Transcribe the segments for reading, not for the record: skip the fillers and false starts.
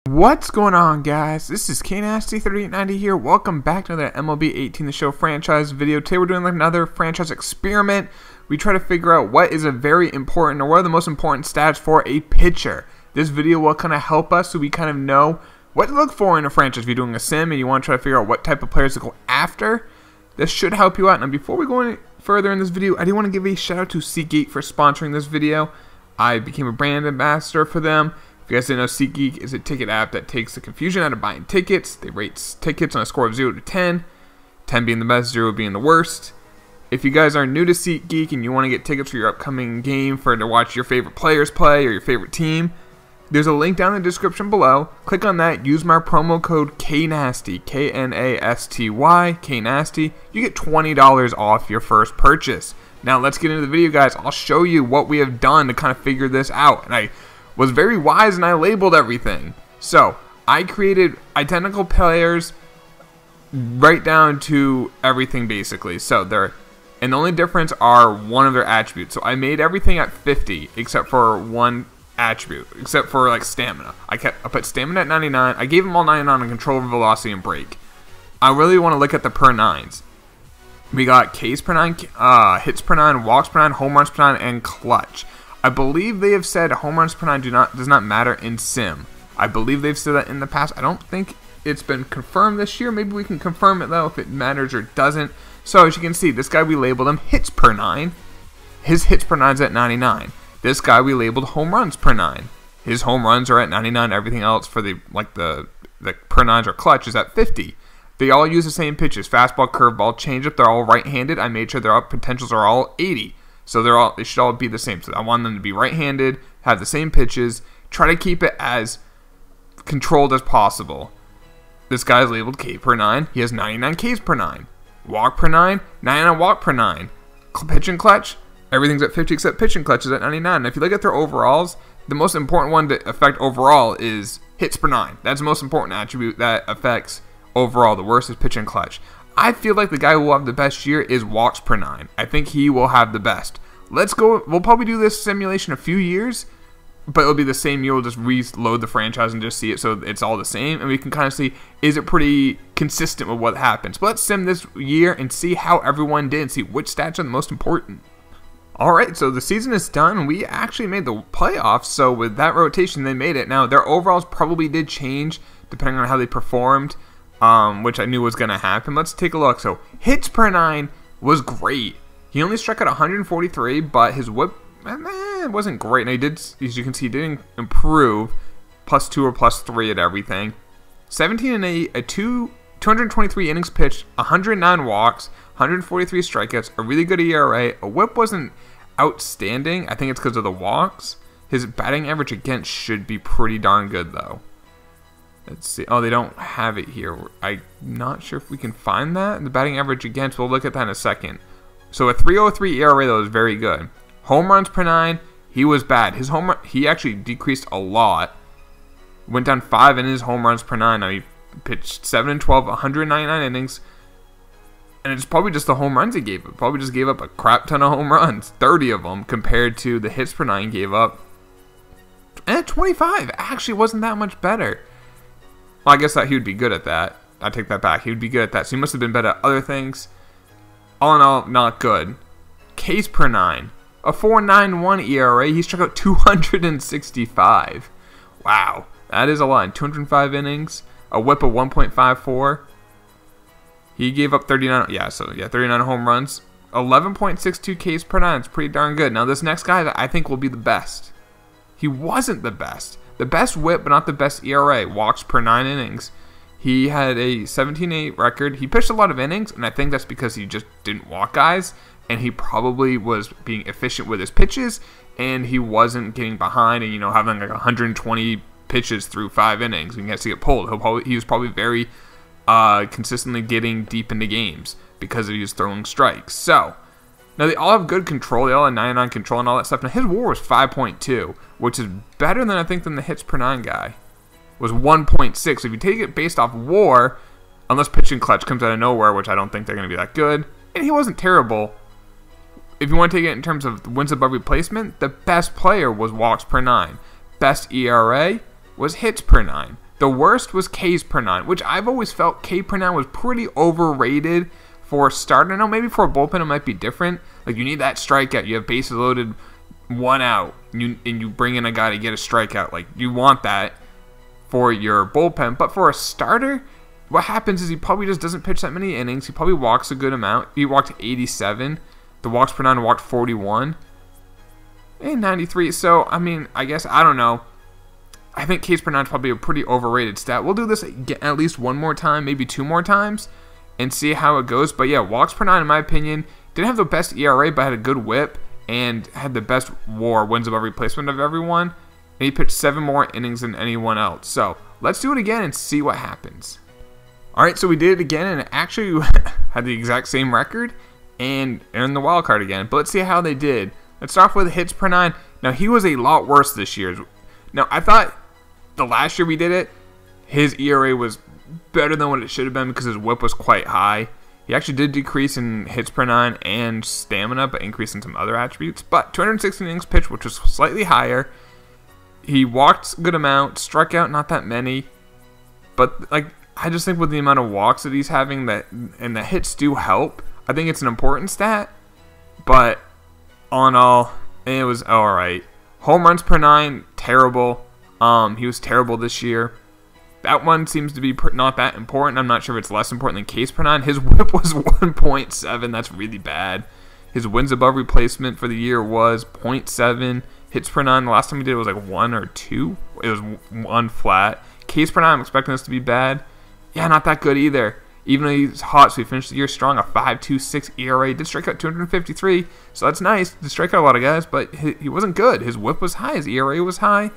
What's going on, guys? This is KNasty3890 here. Welcome back to another MLB 18 The Show franchise video. Today we're doing another franchise experiment. We try to figure out what is a very important, or what are the most important stats for a pitcher. This video will kind of help us so we kind of know what to look for in a franchise. If you're doing a sim and you want to try to figure out what type of players to go after, this should help you out. Now, before we go any further in this video, I do want to give a shout out to SeatGeek for sponsoring this video. I became a brand ambassador for them. If you guys didn't know, SeatGeek is a ticket app that takes the confusion out of buying tickets. They rate tickets on a score of 0 to 10, 10 being the best, 0 being the worst. If you guys are new to SeatGeek and you want to get tickets for your upcoming game to watch your favorite players play or your favorite team, there's a link down in the description below. Click on that. Use my promo code KNASTY, K-N-A-S-T-Y, KNASTY. You get $20 off your first purchase. Now let's get into the video, guys. I'll show you what we have done to kind of figure this out. And I was very wise and I labeled everything. So I created identical players right down to everything basically. So and the only difference are one of their attributes. So I made everything at 50 except for one attribute, except for like stamina. I put stamina at 99. I gave them all 99 on control over velocity and break. I really want to look at the per nines. We got Ks per 9, hits per 9, walks per 9, home runs per 9, and clutch. I believe they have said home runs per 9 does not matter in sim. I believe they've said that in the past. I don't think it's been confirmed this year. Maybe we can confirm it though if it matters or doesn't. So as you can see, this guy we labeled him hits per 9. His hits per 9 is at 99. This guy we labeled home runs per 9. His home runs are at 99. Everything else for the per 9s or clutch is at 50. They all use the same pitches: fastball, curveball, changeup. They're all right-handed. I made sure their potentials are all 80. So they should all be the same. So I want them to be right-handed, have the same pitches, try to keep it as controlled as possible. This guy is labeled K per 9. He has 99 Ks per 9. Walk per 9, 99 walk per 9. Pitch and clutch, everything's at 50 except pitch and clutch is at 99. And if you look at their overalls, the most important one to affect overall is hits per 9. That's the most important attribute that affects overall. The worst is pitch and clutch. I feel like the guy who will have the best year is walks per 9. I think he will have the best. Let's go. We'll probably do this simulation a few years, but it'll be the same year. We'll just reload the franchise and just see it so it's all the same, and we can kind of see, is it pretty consistent with what happens. But let's sim this year and see how everyone did and see which stats are the most important. Alright, so the season is done. We actually made the playoffs, so with that rotation, they made it. Now, their overalls probably did change depending on how they performed, which I knew was going to happen. Let's take a look. So, hits per 9 was great. He only struck out 143, but his whip it wasn't great. And he did, as you can see, he did improve. +2 or +3 at everything. 17 and 8, 223 innings pitched, 109 walks, 143 strikeouts, a really good ERA. A whip wasn't outstanding. I think it's because of the walks. His batting average against should be pretty darn good, though. Let's see. Oh, they don't have it here. I'm not sure if we can find that. The batting average against, we'll look at that in a second. So a 3.03 ERA, though, is very good. Home runs per 9, he was bad. He actually decreased a lot. Went down 5 in his home runs per 9. Now he pitched 7 and 12, 199 innings. And it's probably just the home runs he gave up. Probably just gave up a crap ton of home runs. 30 of them compared to the hits per 9 gave up. And 25 actually wasn't that much better. Well, I guess that he would be good at that. I take that back. He would be good at that. So he must have been better at other things. All in all, not good. Ks per 9. A 4.91 ERA. He struck out 265. Wow. That is a lot. 205 innings. A whip of 1.54. He gave up 39. Yeah, 39 home runs. 11.62 Ks per 9. It's pretty darn good. Now, this next guy I think will be the best. He wasn't the best. The best whip, but not the best ERA. Walks per 9 innings. He had a 17-8 record. He pitched a lot of innings, and I think that's because he just didn't walk guys, and he probably was being efficient with his pitches, and he wasn't getting behind and, having like 120 pitches through 5 innings. He gets to get pulled. He was probably very consistently getting deep into games because he was throwing strikes. So, now they all have good control. They all have 99 control and all that stuff. Now, his WAR was 5.2, which is better than I think than the hits per 9 guy. Was 1.6. So if you take it based off WAR, unless pitch and clutch comes out of nowhere, which I don't think they're going to be that good, and he wasn't terrible. If you want to take it in terms of wins above replacement, the best player was walks per 9. Best ERA was hits per 9. The worst was Ks per 9, which I've always felt K per 9 was pretty overrated for a starter. Now, maybe for a bullpen it might be different. Like, you need that strikeout. You have bases loaded, 1 out, and you bring in a guy to get a strikeout. Like, you want that for your bullpen. But for a starter, what happens is he probably just doesn't pitch that many innings. He probably walks a good amount. He walked 87. The walks per 9 walked 41. And 93. So, I mean, I guess, I don't know. I think Ks per 9 is probably a pretty overrated stat. We'll do this at least one more time, maybe 2 more times, and see how it goes. But yeah, walks per 9, in my opinion, didn't have the best ERA, but had a good whip and had the best WAR, wins above replacement, of everyone. And he pitched 7 more innings than anyone else. So let's do it again and see what happens. All right, so we did it again, and actually had the exact same record and earned the wild card again. But let's see how they did. Let's start off with hits per 9. Now, he was a lot worse this year. Now, I thought the last year we did it, his ERA was better than what it should have been because his whip was quite high. He actually did decrease in hits per 9 and stamina, but increase in some other attributes. But 216 innings pitched, which was slightly higher. He walked a good amount, struck out not that many. But like, I just think with the amount of walks that he's having, and the hits do help. I think it's an important stat. But all in all, it was alright. Home runs per 9, terrible. He was terrible this year. That one seems to be not that important. I'm not sure if it's less important than Ks per 9. His whip was 1.7. That's really bad. His wins above replacement for the year was 0.7. Hits per 9, the last time we did it was like 1 or 2. It was 1 flat. Ks per 9, I'm expecting this to be bad. Yeah, not that good either. Even though he's hot, so he finished the year strong, a 5.26 ERA. Did strike out 253, so that's nice. Did strike out a lot of guys, but he wasn't good. His whip was high. His ERA was high.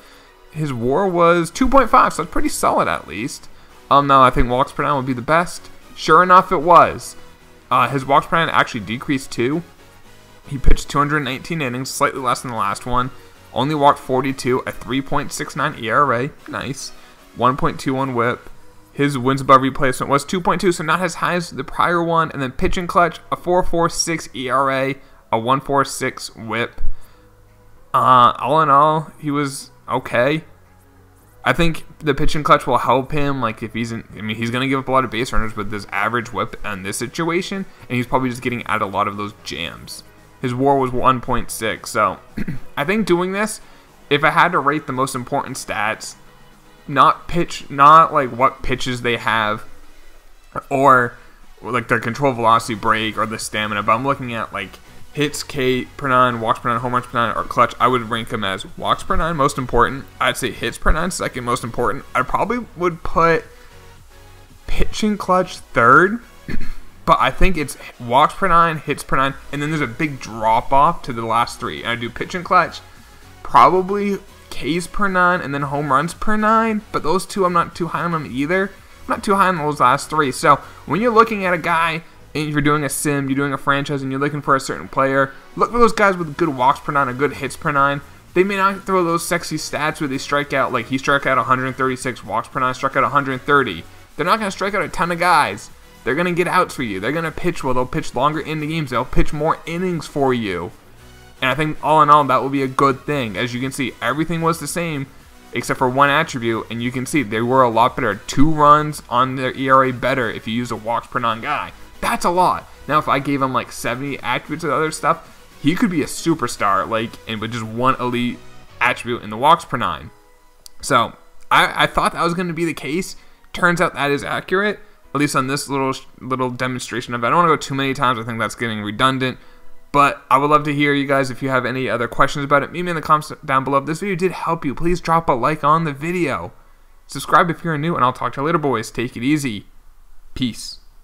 His WAR was 2.5, so that's pretty solid at least. Now I think walks per 9 would be the best. Sure enough, it was. His walks per 9 actually decreased too. He pitched 219 innings, slightly less than the last one. Only walked 42, a 3.69 ERA. Nice. 1.21 whip. His wins above replacement was 2.2, so not as high as the prior one. And then pitching clutch, a 4.46 ERA, a 1.46 whip. All in all, he was okay. I think the pitching clutch will help him. Like, if he's in, I mean, he's going to give up a lot of base runners with this average whip in this situation, and he's probably just getting out a lot of those jams. His WAR was 1.6, so I think doing this, if I had to rate the most important stats, not like what pitches they have, or like their control velocity break or the stamina, but I'm looking at like hits K per 9, walks per 9, home runs per 9, or clutch. I would rank them as walks per 9 most important. I'd say hits per 9 second most important. I probably would put pitching clutch third, but I think it's walks per 9, hits per 9, and then there's a big drop off to the last 3. And I do pitching clutch, probably Ks per 9, and then home runs per 9. But those two, I'm not too high on them either. I'm not too high on those last 3. So when you're looking at a guy, and if you're doing a sim, you're doing a franchise, and you're looking for a certain player, look for those guys with good walks per 9 or good hits per 9. They may not throw those sexy stats where they strike out, like he struck out 136, walks per 9, struck out 130. They're not going to strike out a ton of guys. They're going to get outs for you. They're going to pitch well. They'll pitch longer in the games. They'll pitch more innings for you. And I think all in all, that will be a good thing. As you can see, everything was the same except for one attribute, and you can see they were a lot better. 2 runs on their ERA better if you use a walks per 9 guy. That's a lot. Now, if I gave him like 70 attributes of other stuff, he could be a superstar, like, and with just one elite attribute in the walks per 9. So I thought that was going to be the case. Turns out that is accurate, at least on this little demonstration of it. I don't want to go too many times. I think that's getting redundant. But I would love to hear you guys if you have any other questions about it. Leave me in the comments down below. If this video did help you, please drop a like on the video. Subscribe if you're new, and I'll talk to you later, boys. Take it easy. Peace.